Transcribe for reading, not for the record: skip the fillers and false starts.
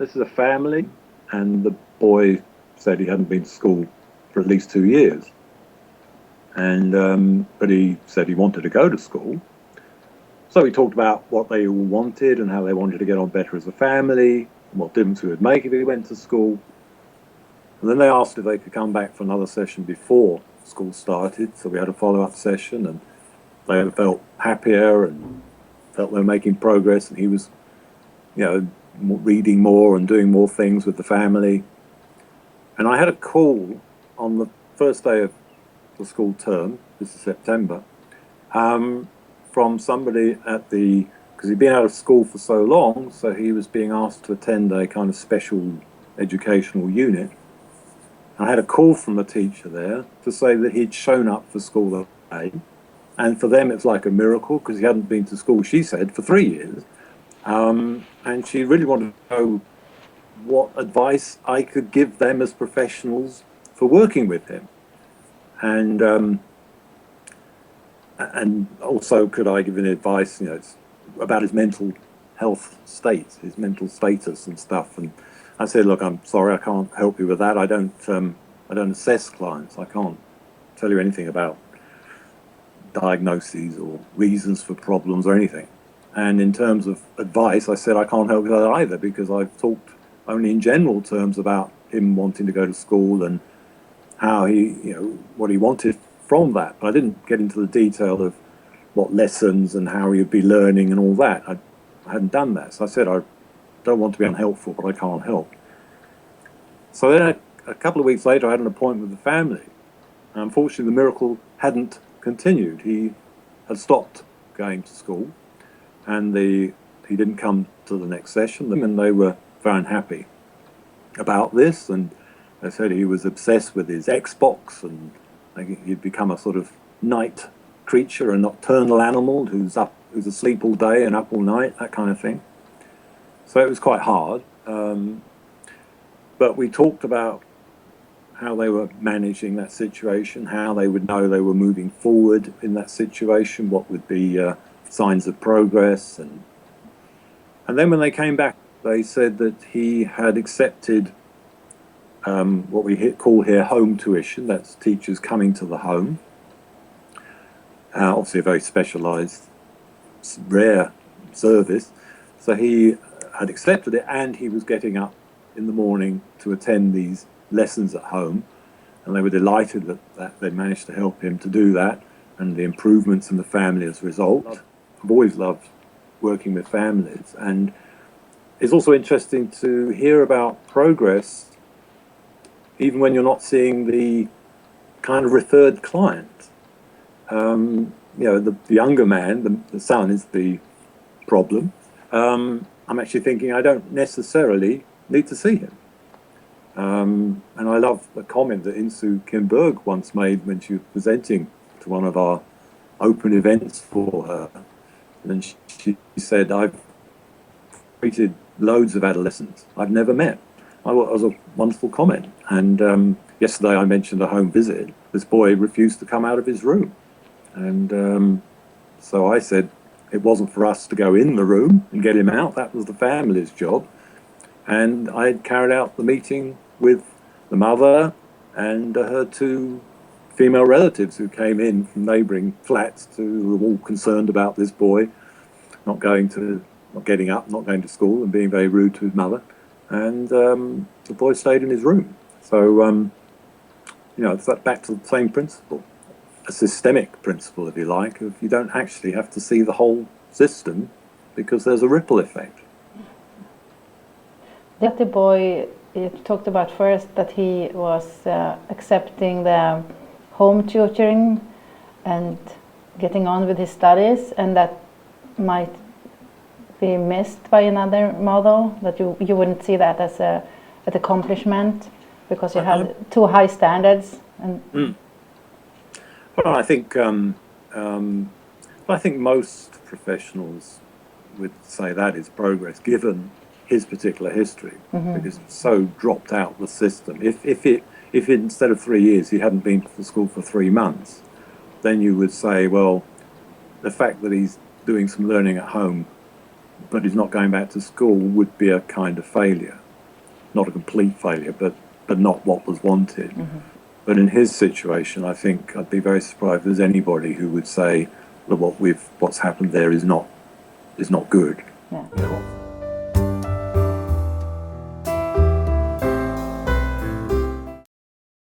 this is a family, and the boy said he hadn't been to school for at least 2 years. And but he said he wanted to go to school. So we talked about what they all wanted and how they wanted to get on better as a family, and what difference it would make if he went to school. And then they asked if they could come back for another session before school started. So we had a follow-up session, and they felt happier and felt they were making progress, and he was, reading more and doing more things with the family. And I had a call on the first day of the school term, this is September, from somebody because he'd been out of school for so long, so he was being asked to attend a kind of special educational unit. I had a call from the teacher there to say that he'd shown up for school that day, and for them it's like a miracle because he hadn't been to school, she said, for 3 years, and she really wanted to know what advice I could give them as professionals for working with him, and also could I give any advice, about his mental health state, his mental status and stuff. And I said, look, I'm sorry, I can't help you with that. I don't assess clients. I can't tell you anything about diagnoses or reasons for problems or anything. And in terms of advice, I said I can't help you with that either, because I've talked only in general terms about him wanting to go to school and how he, what he wanted from that. But I didn't get into the detail of what lessons and how he'd be learning and all that. I hadn't done that. So I said, I don't want to be unhelpful, but I can't help. So then a couple of weeks later, I had an appointment with the family. And unfortunately, the miracle hadn't continued. He had stopped going to school, and he didn't come to the next session, and they were very unhappy about this. And they said he was obsessed with his Xbox, and he'd become a sort of night creature, a nocturnal animal who's asleep all day and up all night, that kind of thing. So it was quite hard. But we talked about how they were managing that situation, how they would know they were moving forward in that situation, what would be signs of progress. And then when they came back, they said that he had accepted what we call here home tuition. That's teachers coming to the home. Obviously a very specialised, rare service. So he had accepted it, and he was getting up in the morning to attend these lessons at home. And they were delighted that they managed to help him to do that, and the improvements in the family as a result. I've always loved working with families, and it's also interesting to hear about progress even when you're not seeing the kind of referred client. The younger man, the son, is the problem. I'm actually thinking I don't necessarily need to see him. And I love the comment that Insu Kim Berg once made when she was presenting to one of our open events for her. And she said, I've treated loads of adolescents I've never met. It was a wonderful comment. And yesterday I mentioned a home visit. This boy refused to come out of his room. And so I said it wasn't for us to go in the room and get him out. That was the family's job. And I had carried out the meeting with the mother and her 2 female relatives who came in from neighbouring flats who were all concerned about this boy not getting up, not going to school, and being very rude to his mother. And the boy stayed in his room. So, it's back to the same principle, a systemic principle, if you like, of you don't actually have to see the whole system because there's a ripple effect. That the boy you talked about first, that he was accepting the home tutoring and getting on with his studies, and that might be missed by another model, that you wouldn't see that as an accomplishment because you have too high standards. And Well, I think most professionals would say that is progress, given his particular history, because it's so dropped out the system. If instead of 3 years he hadn't been to school for 3 months, then you would say, well, the fact that he's doing some learning at home but he's not going back to school would be a kind of failure. not a complete failure, but not what was wanted. Mm-hmm. But in his situation, I think I'd be very surprised if there's anybody who would say that what's happened there is not good. Yeah.